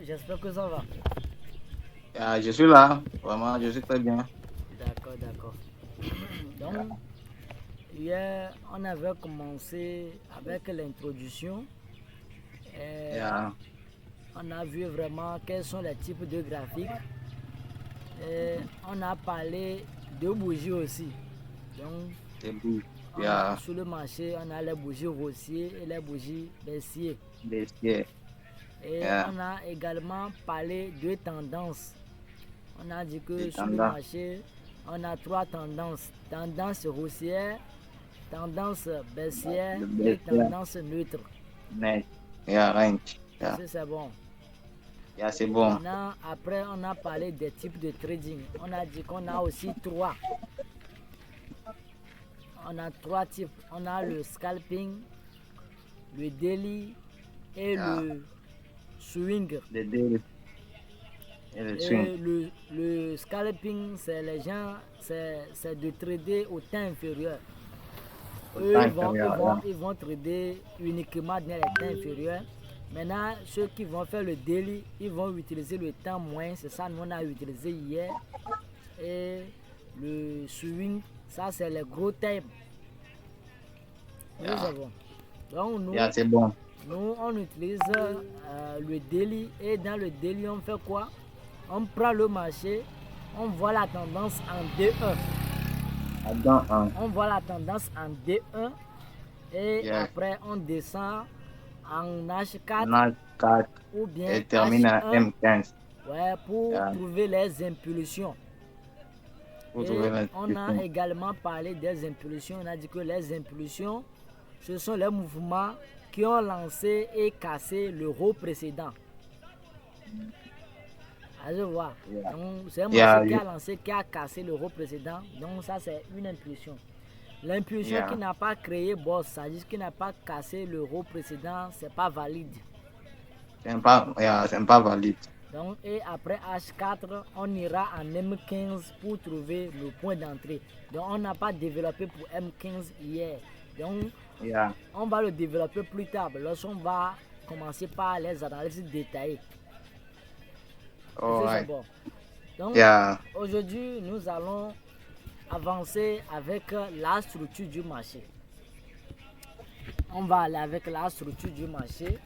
J'espère que ça va. Je suis là, vraiment, je suis très bien. D'accord, d'accord. Donc, hier, on avait commencé avec l'introduction. Et Yeah, on a vu vraiment quels sont les types de graphiques. Et on a parlé de bougies aussi. Donc, c'est beau. on a, Yeah, sur le marché, on a les bougies Rossier et les bougies Bessier. Bessier. Et Yeah, on a également parlé de tendances. On a dit que sur le étendard. marché, on a trois tendances. Tendance haussière, tendance baissière Le et Bessier, tendance neutre. net. Yeah, range. Est-ce Yeah, que c'est bon? yeah, c'est bon. Maintenant, après, on a parlé des types de trading. On a dit qu'on a aussi trois. On a trois types. On a le scalping, le daily et Yeah, le swing. le deal et le swing. Et le scalping, c'est les gens, c'est de trader au temps inférieur. Au Eux, temps inférieur. Yeah. ils vont trader uniquement dans les temps inférieurs. Maintenant, ceux qui vont faire le daily, ils vont utiliser le temps moyen. C'est ça, nous on a utilisé hier. Et le swing, ça c'est les gros time. Nous Yeah, avons. Donc yeah, c'est bon. nous on utilise le daily. Et dans le daily, on fait quoi? On prend le marché, on voit la tendance en D1. Adam 1. On voit la tendance en D1 et Yeah, après on descend en on H4 a 4 ou bien et termine à H1, M15. ouais, pour Yeah, trouver les impulsions. pour Et trouver la on a solution. également parlé des impulsions. On a dit que les impulsions, ce sont les mouvements qui ont lancé et cassé le haut précédent. Ah, je vois. Yeah, Donc, c'est un marché yeah, qui a lancé, qui a cassé le haut précédent. Donc, ça, c'est une impulsion. L'impulsion qui yeah. n'a pas créé boss, c'est-à-dire qui n'a pas cassé le haut précédent, c'est pas valide. C'est pas valide. Donc, et après H4, on ira en M15 pour trouver le point d'entrée. Donc, on n'a pas développé pour M15 hier. Donc, Yeah, on va le développer plus tard lorsqu'on va commencer par les analyses détaillées. Est-ce que c'est alright. bon? Donc, Yeah, aujourd'hui, nous allons avancer avec la structure du marché. On va aller avec la structure du marché.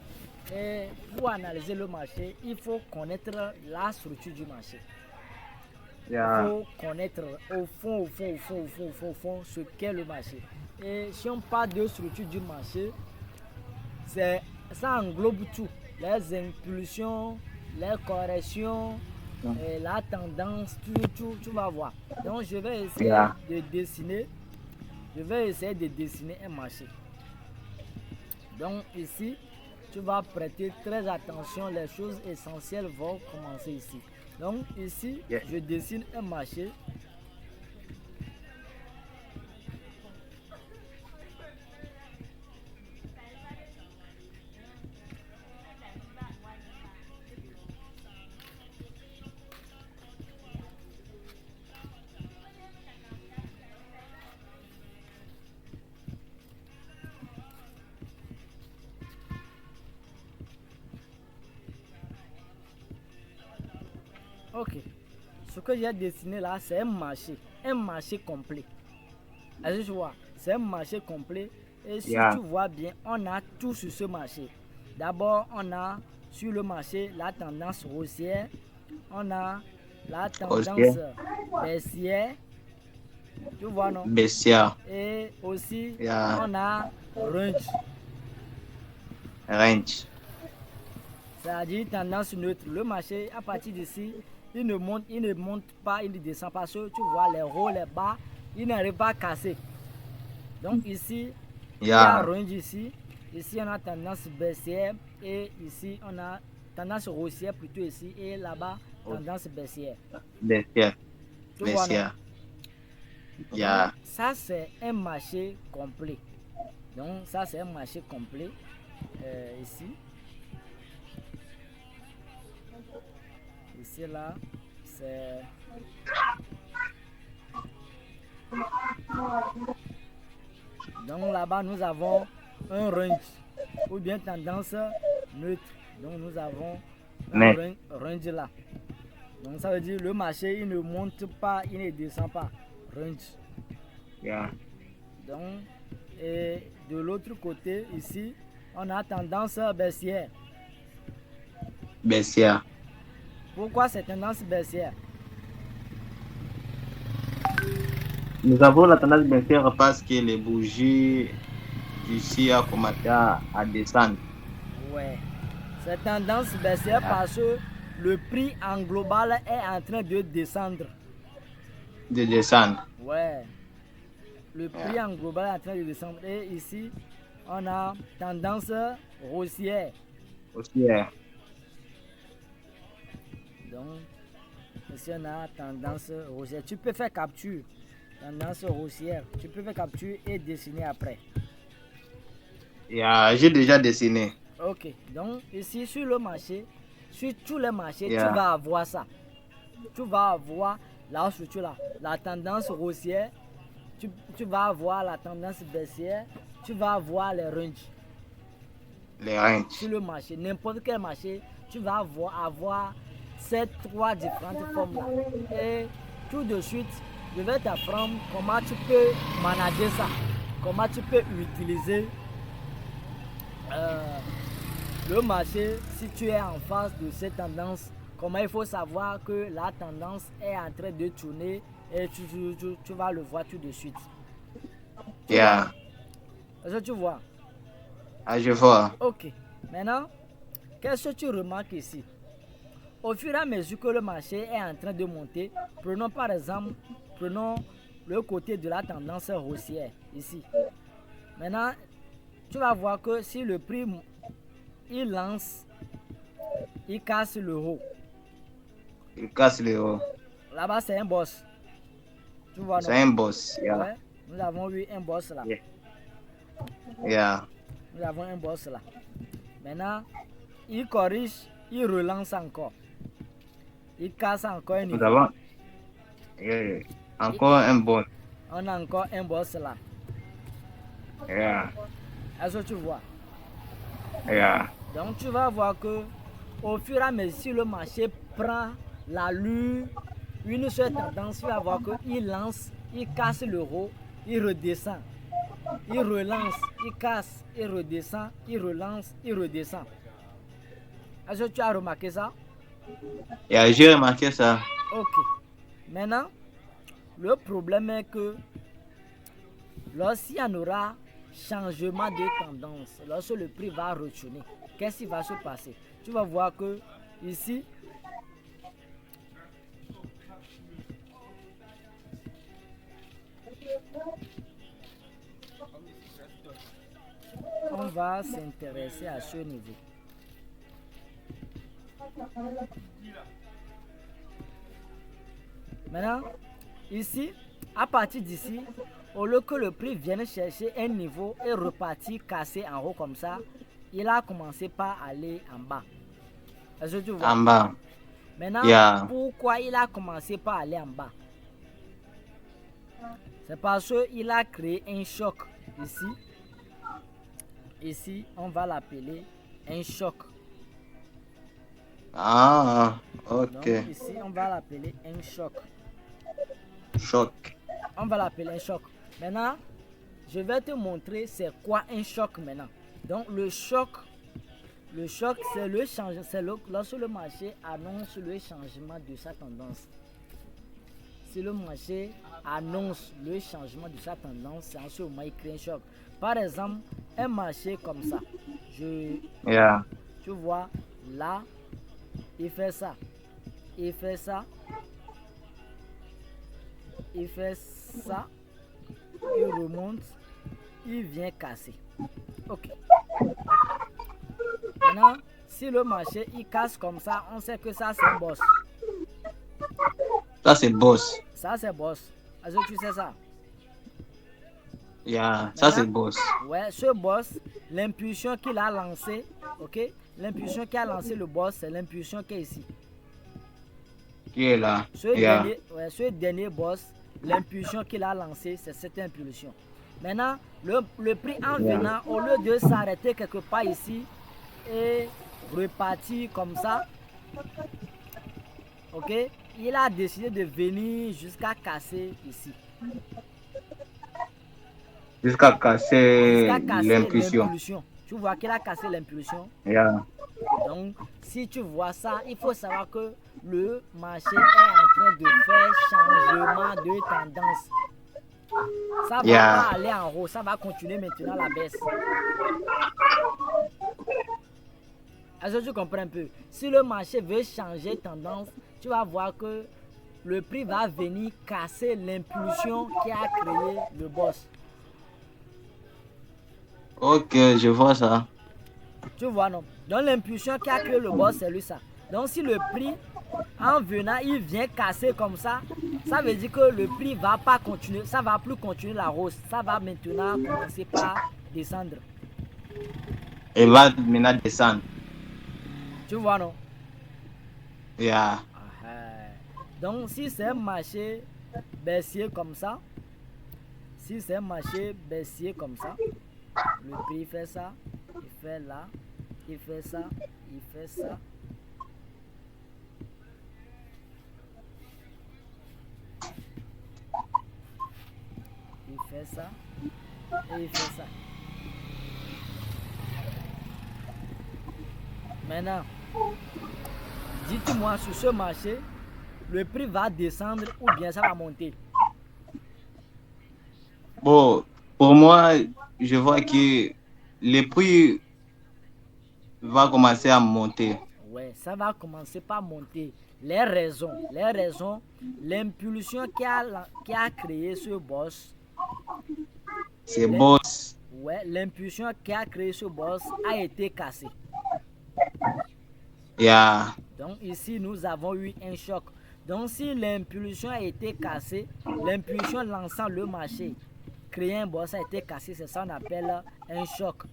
Et pour analyser le marché, il faut connaître la structure du marché. Il yeah. faut connaître au fond, ce qu'est le marché. Et si on parle de structure du marché, ça englobe tout. Les impulsions, les corrections, et la tendance, tu vas voir. Donc je vais essayer Yeah. de dessiner. Je vais essayer de dessiner un marché. Donc ici, tu vas prêter très attention, les choses essentielles vont commencer ici. Donc ici, Yeah. je dessine un marché. Ok. Ce que j'ai dessiné là, c'est un marché complet. Est-ce que tu vois? C'est un marché complet. Et si tu Yeah. vois bien, on a tout sur ce marché. D'abord, on a sur le marché la tendance haussière. On a la Aussi, tendance baissière. Tu vois, non? Bessia. Et aussi, Yeah. on a range. Range. C'est-à-dire tendance neutre. Le marché, à partir d'ici, il ne monte pas, il ne descend pas. Parce que tu vois les hauts, les bas, il n'arrive pas à casser. Donc ici, il y a Yeah. range ici. Ici, on a tendance baissière. Et ici, on a tendance haussière plutôt ici. Et là-bas, tendance baissière. Bessia. Tu vois, non? Bessia. Donc, Yeah. ça, c'est un marché complet. Donc, ça, c'est un marché complet. Ici. Ici, là, c'est... Donc là-bas, nous avons un range ou bien tendance neutre. Donc nous avons Mais, range là. Donc ça veut dire le marché il ne monte pas, il ne descend pas. Range. yeah. Donc, et de l'autre côté, ici, on a tendance baissière. Baissière. Pourquoi cette tendance baissière? Nous avons la tendance baissière parce que les bougies d'ici a commencé à descendre. Ouais. Cette tendance baissière Yeah. parce que le prix en global est en train de descendre. De descendre. Ouais. Le prix en global est en train de descendre. Et ici, on a tendance haussière. Aussi, yeah. Donc, ici, on a tendance haussière. Tu peux faire capture. Tendance haussière. Tu peux faire capture et dessiner après. Yeah, j'ai déjà dessiné. Ok. Donc, ici, sur le marché, sur tous les marchés, Yeah. tu vas avoir ça. Tu vas avoir la structure là. La tendance haussière. Tu vas avoir la tendance baissière. Tu vas avoir les ranges. Les ranges. Sur le marché, n'importe quel marché, tu vas avoir ces trois différentes formes là. Et tout de suite, je vais t'apprendre comment tu peux manager ça, comment tu peux utiliser le marché si tu es en face de cette tendance. Comment il faut savoir que la tendance est en train de tourner et tu vas le voir tout de suite. Yeah. Est-ce que tu vois? Ah, je vois. Ok. Maintenant, qu'est-ce que tu remarques ici? Au fur et à mesure que le marché est en train de monter, prenons par exemple, prenons le côté de la tendance haussière ici. Maintenant, tu vas voir que si le prix il lance, il casse le haut. Il casse le haut. Là-bas, c'est un boss. Tu vois, non? C'est un boss. Yeah. Ouais, nous avons eu un boss là. Yeah. Yeah. Nous avons un boss là. Maintenant, il corrige, il relance encore. Il casse encore un Nous niveau. avons yeah. Encore un boss. On a encore un boss là. Yeah. Est-ce que tu vois? Yeah. Donc tu vas voir que au fur et à mesure si le marché prend l'allure, une seule tendance, tu vas voir qu'il lance, il casse le haut, il redescend. Il relance, il casse, il redescend, il relance, il redescend. Est-ce que tu as remarqué ça? Yeah, j'ai remarqué ça. Ok. Maintenant, le problème est que lorsqu'il y en aura changement de tendance, lorsque le prix va retourner, qu'est-ce qui va se passer? Tu vas voir que ici, on va s'intéresser à ce niveau. Maintenant, ici, à partir d'ici, au lieu que le prix vienne chercher un niveau et repartir cassé en haut comme ça, il a commencé par aller en bas. Est-ce que tu vois? En bas. Maintenant, Yeah. pourquoi il a commencé par aller en bas? C'est parce qu'il a créé un choc ici. Ici, on va l'appeler un choc. Ah, ok. Donc ici, on va l'appeler un choc. Choc. On va l'appeler un choc. Maintenant, je vais te montrer c'est quoi un choc maintenant. Donc le choc, c'est le changement, lorsque le marché annonce le changement de sa tendance. Si le marché annonce le changement de sa tendance, c'est en ce moment qu'il crée un choc. Par exemple, un marché comme ça, Yeah. tu vois, là, il fait ça, il fait ça, il fait ça, il remonte, il vient casser. Ok. Maintenant, si le marché il casse comme ça, on sait que ça c'est un boss. Ça, c'est boss. Ça c'est boss. Est-ce que tu sais ça? Yeah. Ça, c'est boss. Ouais, ce boss, l'impulsion qu'il a lancé, ok? L'impulsion qui a lancé le boss, c'est l'impulsion qui est ici. Qui est là? Yeah. Ce dernier boss, l'impulsion qu'il a lancé, c'est cette impulsion. Maintenant, le prix en venant, au lieu de s'arrêter quelque part ici et repartir comme ça, Ok, il a décidé de venir jusqu'à casser ici. Jusqu'à casser l'impulsion. l'impulsion. Tu vois qu'il a cassé l'impulsion. Yeah. Donc, si tu vois ça, il faut savoir que le marché est en train de faire changement de tendance. Ça va pas aller en haut, ça va continuer maintenant la baisse. Est-ce que tu comprends un peu? Si le marché veut changer tendance, tu vas voir que le prix va venir casser l'impulsion qui a créé le boss. Ok, je vois ça. Tu vois, non? Donc l'impulsion qui a créé le boss, c'est lui ça. Donc si le prix, en venant, il vient casser comme ça veut dire que le prix va pas continuer, ça va plus continuer la hausse. Ça va maintenant commencer par descendre. Il va maintenant descendre. Tu vois, non? Yeah. Donc si c'est un marché baissier comme ça, si c'est un marché baissier comme ça, le prix fait ça, il fait là, il fait ça, il fait ça. Il fait ça et il fait ça. Maintenant, dites-moi sur ce marché, le prix va descendre ou bien ça va monter? Bon, pour moi, je vois que le prix va commencer à monter. Ouais, ça va commencer par monter. Les raisons, l'impulsion qui a créé ce boss. C'est boss. Ouais, l'impulsion qui a créé ce boss a été cassée. Yeah. Donc ici, nous avons eu un choc. Donc si l'impulsion a été cassée, l'impulsion lançant le marché, créer un boss a été cassé, c'est ça qu'on appelle un choc.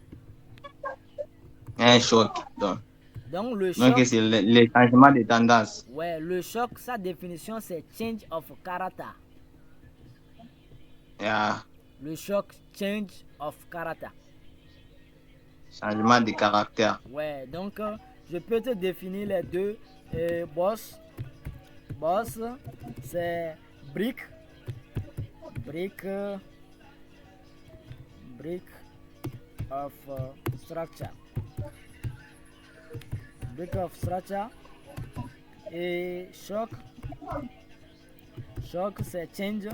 Un choc. Donc le choc. Donc c'est le changement de tendance. Ouais, le choc, sa définition c'est change of character. Yeah. Le choc, change of character. Changement de caractère. Ouais, donc je peux te définir les deux boss. Boss, c'est brick of structure. Brick of structure. Et choc c'est change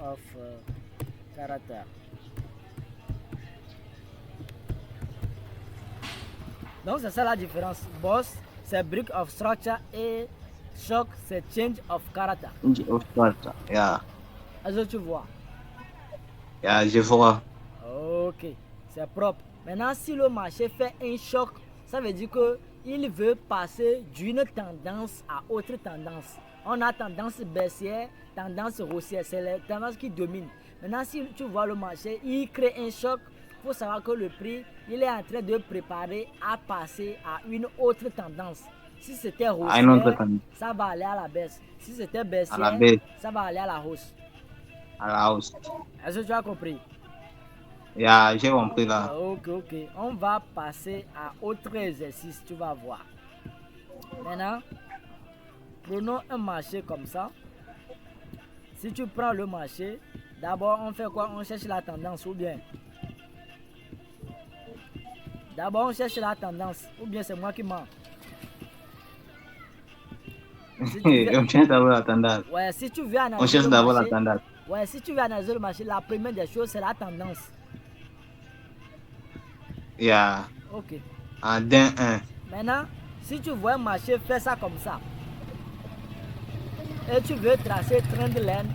of character. Donc c'est ça la différence. Boss c'est brick of structure et choc c'est change of character. Change of character. Yeah. Est-ce que tu vois? Yeah, je vois. Ok, c'est propre. Maintenant, si le marché fait un choc, ça veut dire qu'il veut passer d'une tendance à autre tendance. On a tendance baissière, tendance haussière, c'est les tendances qui dominent. Maintenant, si tu vois le marché, il crée un choc, il faut savoir que le prix, il est en train de préparer à passer à une autre tendance. Si c'était haussière, ça va aller à la baisse. Si c'était baissière, ça va aller à la hausse. À la hausse. Est-ce que tu as compris? Yeah, j'ai compris là. Ok. On va passer à autre exercice, tu vas voir. Maintenant, prenons un marché comme ça. Si tu prends le marché, d'abord on fait quoi? On cherche la tendance ou bien? D'abord on cherche la tendance ou bien c'est moi qui mens? On cherche d'abord la tendance. Ouais, si tu veux analyser on cherche d'abord la tendance. Ouais, si tu veux analyser le marché, la première des choses c'est la tendance. Yeah. Ok. En d'un 1. Maintenant, si tu vois un marché faire ça comme ça, et tu veux tracer trend line,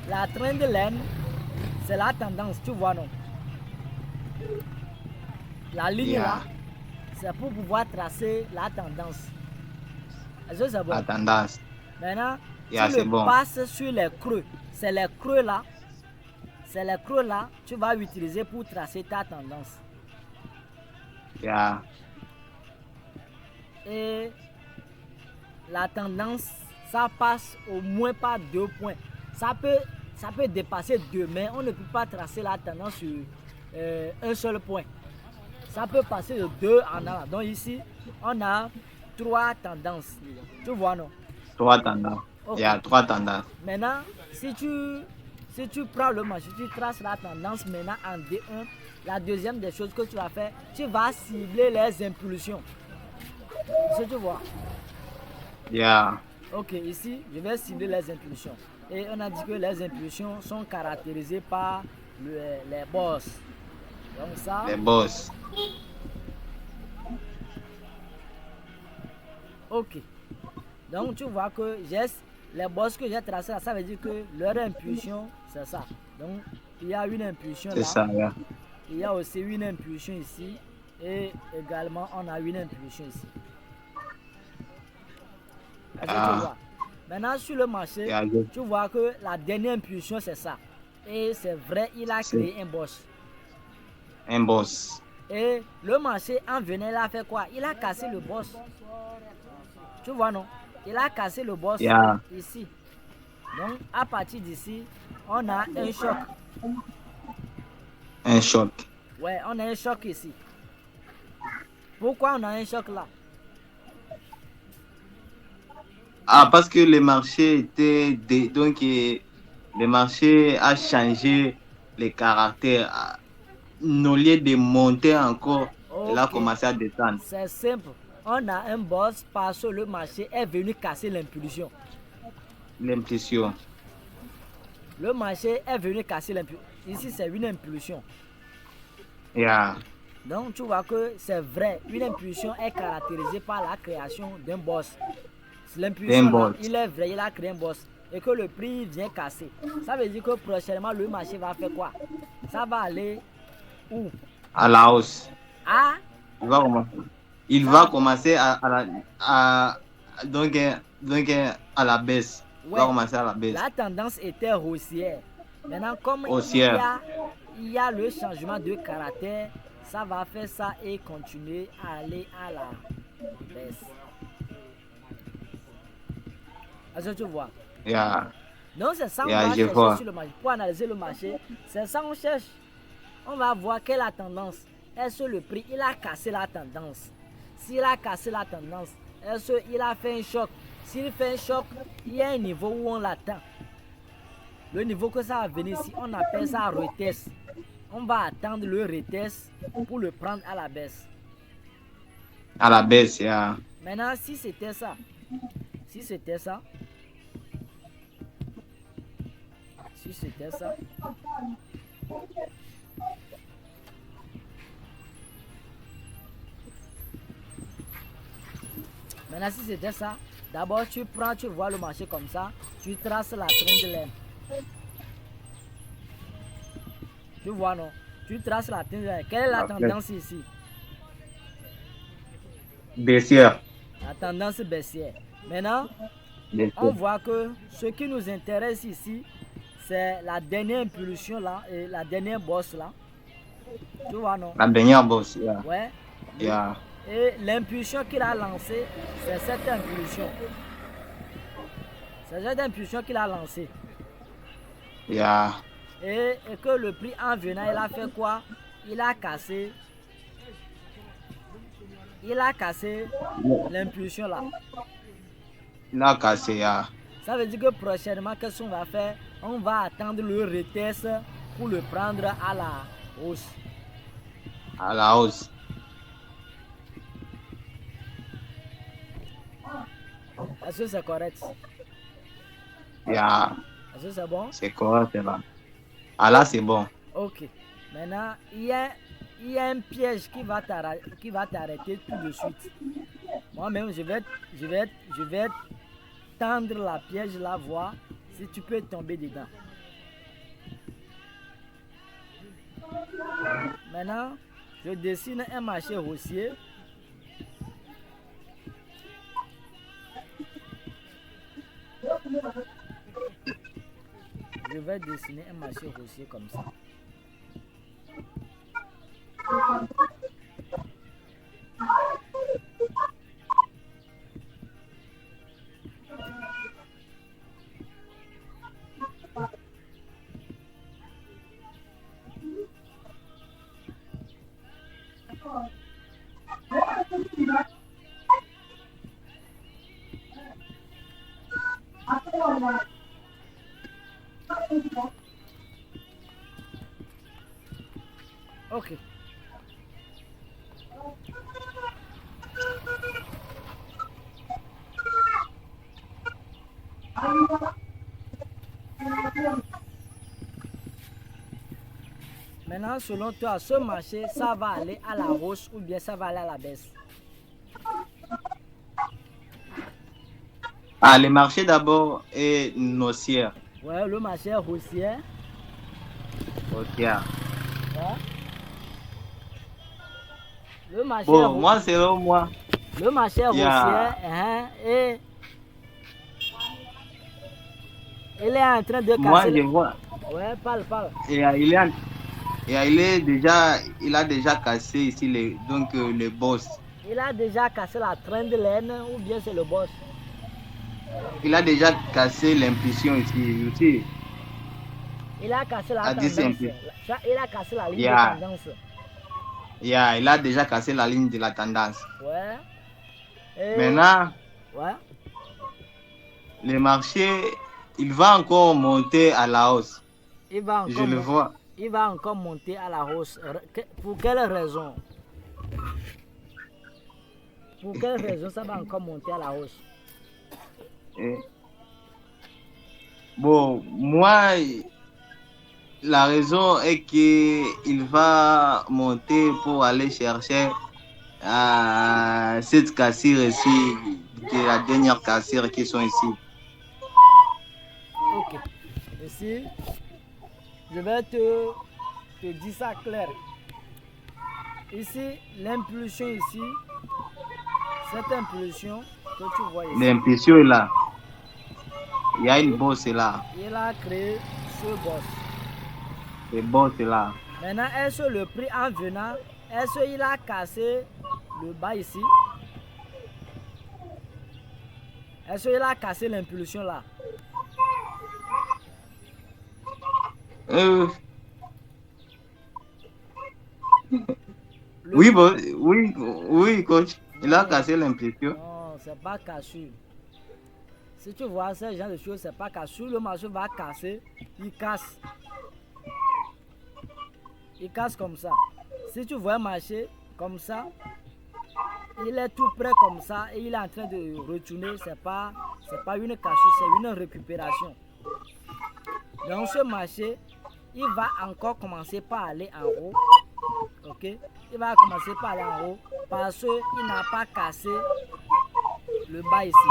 la trend line, c'est la tendance, tu vois, non? La ligne là, c'est pour pouvoir tracer la tendance. Est-ce que c'est bon? La tendance. Maintenant, tu le passes sur les creux. C'est les creux là. C'est les creux là, tu vas utiliser pour tracer ta tendance. Yeah. Et la tendance, ça passe au moins par 2 points. Ça peut dépasser 2, mais on ne peut pas tracer la tendance sur un seul point. Ça peut passer de 2 en an. Donc ici, on a 3 tendances. Tu vois, non? 3 tendances. Okay. Il y a 3 tendances. Maintenant, si tu prends le marché, tu traces la tendance maintenant en D1, la deuxième des choses que tu vas faire, tu vas cibler les impulsions. Est-ce que tu vois? Yeah. Ok, ici, je vais cibler les impulsions. Et on a dit que les impulsions sont caractérisées par les bosses. Donc ça... Les boss. Ok. Donc tu vois que les bosses que j'ai tracées là, ça veut dire que leur impulsion, c'est ça. Donc il y a une impulsion là. C'est ça, yeah. Il y a aussi une impulsion ici. Et également, on a une impulsion ici. Est-ce que tu vois? Maintenant, sur le marché, tu vois que la dernière impulsion, c'est ça. Et c'est vrai, il a créé un boss. Un boss. Et le marché, en venant, il a fait quoi? Il a cassé le boss. Tu vois, non? Il a cassé le boss ici. Donc, à partir d'ici, on a un choc. Un choc. Ouais, on a un choc ici. Pourquoi on a un choc là? Ah, parce que le marché était... Donc, le marché a changé les caractères. Au lieu de monter encore, il a commencé à descendre. C'est simple. On a un boss parce que le marché est venu casser l'impulsion. L'impulsion. Le marché est venu casser l'impulsion. Ici, c'est une impulsion. Yeah. Donc, tu vois que c'est vrai. Une impulsion est caractérisée par la création d'un boss. L'impulsion là, il est vrai, il a créé un boss. Et que le prix vient casser. Ça veut dire que prochainement, le marché va faire quoi? Ça va aller où? À la hausse. Ah? Il va commencer donc à la baisse. Ouais. Il va commencer à la baisse. La tendance était haussière. Maintenant, comme il y a le changement de caractère, ça va faire ça et continuer à aller à la baisse. Est-ce que tu vois? Yeah. Donc c'est ça qu'on va chercher sur le marché. Pour analyser le marché, c'est ça qu'on cherche. On va voir quelle est la tendance. Est-ce que le prix, il a cassé la tendance? S'il a cassé la tendance, est-ce qu'il a fait un choc? S'il fait un choc, il y a un niveau où on l'attend. Le niveau que ça va venir ici, on appelle ça retest. On va attendre le retest pour le prendre à la baisse. À la baisse, yeah. Maintenant, si c'était ça, si c'était ça, maintenant si c'était ça, d'abord tu vois le marché comme ça, tu traces la trend line. Tu vois, non? Tu traces la trend line. Quelle est la tendance ici? Baissière. La tendance baissière. Maintenant, on voit que ce qui nous intéresse ici, c'est la dernière impulsion là, et la dernière bosse là. Tu vois, non? La dernière bosse, yeah. Ouais. Yeah. Et l'impulsion qu'il a lancée, c'est cette impulsion. C'est cette impulsion qu'il a lancée. Yeah. Et que le prix en venant, il a fait quoi? Il a cassé l'impulsion là. Il a cassé, yeah. Ça veut dire que prochainement, qu'est-ce qu'on va faire? On va attendre le retest pour le prendre à la hausse. À la hausse. Est-ce que c'est correct? Yeah. Est-ce que c'est bon? C'est correct, c'est bon. Ah là, c'est bon. Ok. Maintenant, il y a un piège qui va t'arrêter tout de suite. Moi-même, je vais tendre la piège là, voir si tu peux tomber dedans. Maintenant, je dessine un marché haussier. Je vais dessiner un marché haussier comme ça. Ok. Maintenant, selon toi, ce marché, ça va aller à la hausse ou bien ça va aller à la baisse? Ah, le marché d'abord est haussier. Ouais, le marché est haussier. Haussier. Ouais. Le marché est Bon, moi, selon moi, le marché est il y haussier a... et il est en train de Moi, casser. je vois... Ouais, parle, parle. Il a déjà cassé ici le boss. Il a déjà cassé la trend line ou bien c'est le boss? Il a déjà cassé l'impulsion ici aussi. Il a cassé la A dit tendance. simple. Il a cassé la ligne de Yeah, tendance. yeah, il a déjà cassé la ligne de la tendance. Ouais. Et Maintenant, ouais. le marché, il va encore monter à la hausse. Il va Je encore, le vois. il va encore monter à la hausse. Pour quelle raison? Pour quelle raison ça va encore monter à la hausse? Bon, moi, la raison est qu'il va monter pour aller chercher cette cassure ici, de la dernière cassure qui sont ici. Ok. Ici, je vais te dire ça clair. Ici, l'impulsion ici, cette impulsion que tu vois ici, L'impulsion est là. Il y a une bosse là. il a créé ce boss. Le boss est là. Maintenant, est-ce que le prix en venant, est-ce qu'il a cassé le bas ici? Est-ce qu'il a cassé l'impulsion là? Euh, Le oui, prix... bon, oui, coach. Il a Non, cassé l'impulsion. non, c'est pas cassé. Si tu vois ce genre de choses, c'est pas cassé. Le marché va casser, il casse. Il casse comme ça. Si tu vois un marché comme ça, il est tout près comme ça et il est en train de retourner. C'est pas une cassure, c'est une récupération. Dans ce marché, il va encore commencer par aller en haut. Ok? Il va commencer par aller en haut parce qu'il n'a pas cassé le bas ici.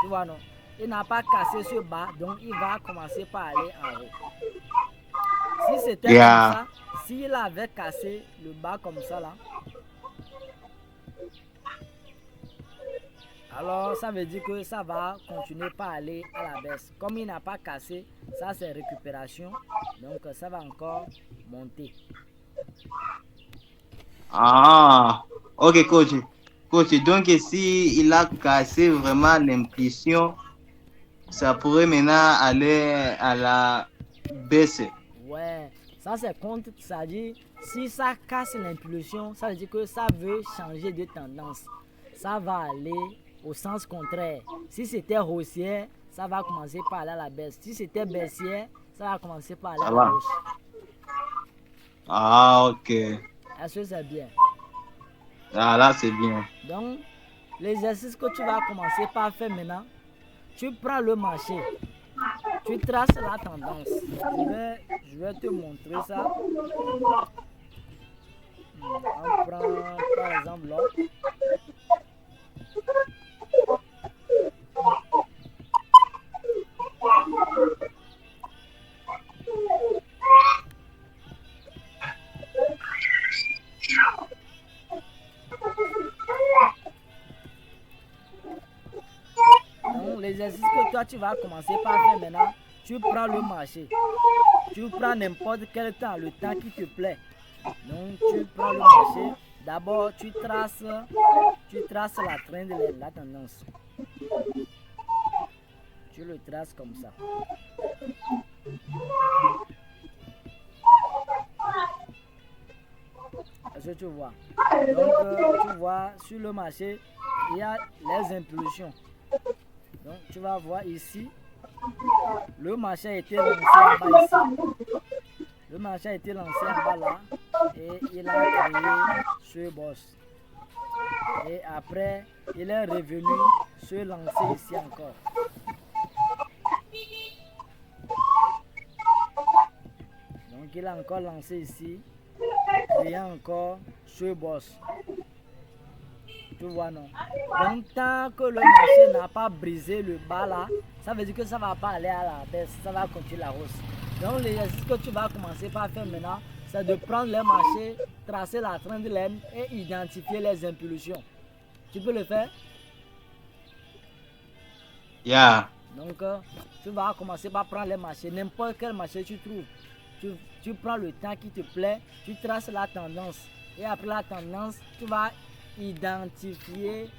Tu vois, non? Il n'a pas cassé ce bas, donc il va commencer par aller en haut. Si c'était comme ça, s'il avait cassé le bas comme ça là, alors ça veut dire que ça va continuer par aller à la baisse. Comme il n'a pas cassé, ça c'est récupération, donc ça va encore monter. Ah, ok, coach. Coach, donc si il a cassé vraiment l'impulsion, ça pourrait maintenant aller à la baisse. Ouais, ça c'est contre, ça dit, si ça casse l'impulsion, ça veut dire que ça veut changer de tendance. Ça va aller au sens contraire. Si c'était haussier, ça va commencer par aller à la baisse. Si c'était baissier, ça va commencer par aller à la hausse. Ah, ok. Est-ce que c'est bien? Ah, là, c'est bien. Donc, l'exercice que tu vas commencer par faire maintenant, tu prends le marché, tu traces la tendance. Je vais te montrer ça. On prend par exemple là. Donc, l'exercice que toi tu vas commencer par faire maintenant, tu prends le marché. Tu prends n'importe quel temps, le temps qui te plaît. Donc, tu prends le marché. D'abord, tu traces la trend, la tendance. Tu le traces comme ça. Est-ce que tu vois? Donc, tu vois, sur le marché, il y a les impulsions. Donc, tu vas voir ici, le marché a été lancé en bas ici. Le marché a été lancé en bas là et il a créé ce boss. Et après, il est revenu se lancer ici encore. Donc il a encore lancé ici, créant encore ce boss. Tu vois, non? Donc tant que le marché n'a pas brisé le bas là, ça veut dire que ça ne va pas aller à la baisse, ça va continuer la hausse. Donc l'exercice que tu vas commencer par faire maintenant, c'est de prendre les marchés, tracer la trend line et identifier les impulsions. Tu peux le faire? Yeah. Donc tu vas commencer par prendre les marchés, n'importe quel marché tu trouves. Tu prends le temps qui te plaît, tu traces la tendance. Et après la tendance, tu vas identifier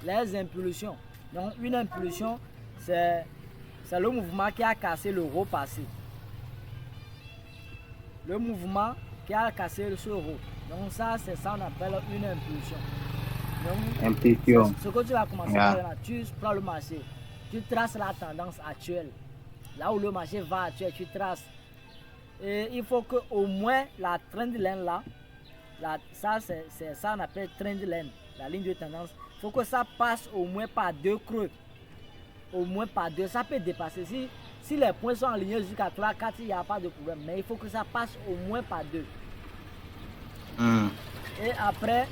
les impulsions. Donc une impulsion, c'est le mouvement qui a cassé le haut passé. Le mouvement qui a cassé ce haut. Donc ça, c'est ça qu'on appelle une impulsion. Donc, Impulsion. ce que tu vas commencer par là, tu prends le marché, tu traces la tendance actuelle. Là où le marché va actuellement, tu traces. Et il faut que au moins la trend line là, ça c'est ça on appelle trend line, la ligne de tendance. Il faut que ça passe au moins par 2 creux. Au moins par 2, ça peut dépasser. Si les points sont alignés jusqu'à 3, 4, il n'y a pas de problème. Mais il faut que ça passe au moins par 2. Et après,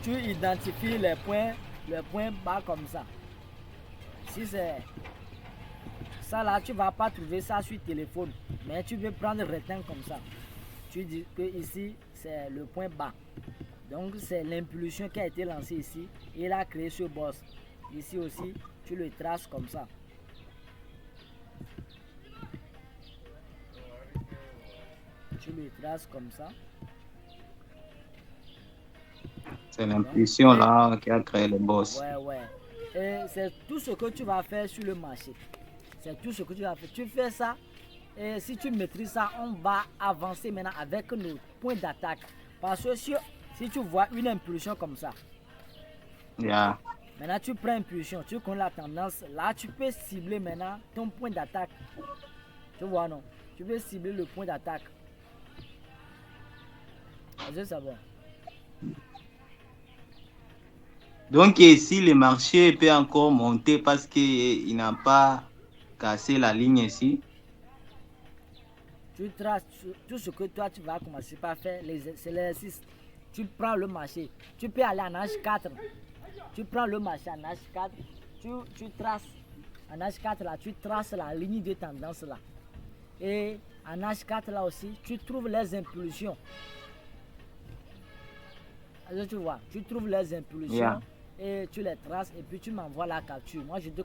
tu identifies les points bas comme ça. Si c'est ça là, tu ne vas pas trouver ça sur téléphone. Mais tu peux prendre le rectangle comme ça. Tu dis que ici, c'est le point bas. Donc, c'est l'impulsion qui a été lancée ici. Et il a créé ce boss. Ici aussi, tu le traces comme ça. Tu le traces comme ça. C'est l'impulsion là qui a créé le boss. Ouais. Et c'est tout ce que tu vas faire sur le marché. C'est tout ce que tu vas faire. Tu fais ça. Et si tu maîtrises ça, on va avancer maintenant avec nos points d'attaque. Parce que si tu vois une impulsion comme ça, Yeah. maintenant tu prends impulsion, tu connais la tendance, là tu peux cibler maintenant ton point d'attaque. Tu vois non? Tu peux cibler le point d'attaque. Est-ce que ça va? Donc ici, le marché peut encore monter parce qu'il n'a pas cassé la ligne ici. Tu traces tout ce que toi tu vas commencer par faire, c'est l'exercice. Tu prends le marché, tu peux aller en H4. Tu prends le marché en H4, tu traces en H4 là, tu traces la ligne de tendance là. Et en H4 là aussi, tu trouves les impulsions. Alors, tu vois, tu trouves les impulsions et tu les traces et puis tu m'envoies la capture. Moi je te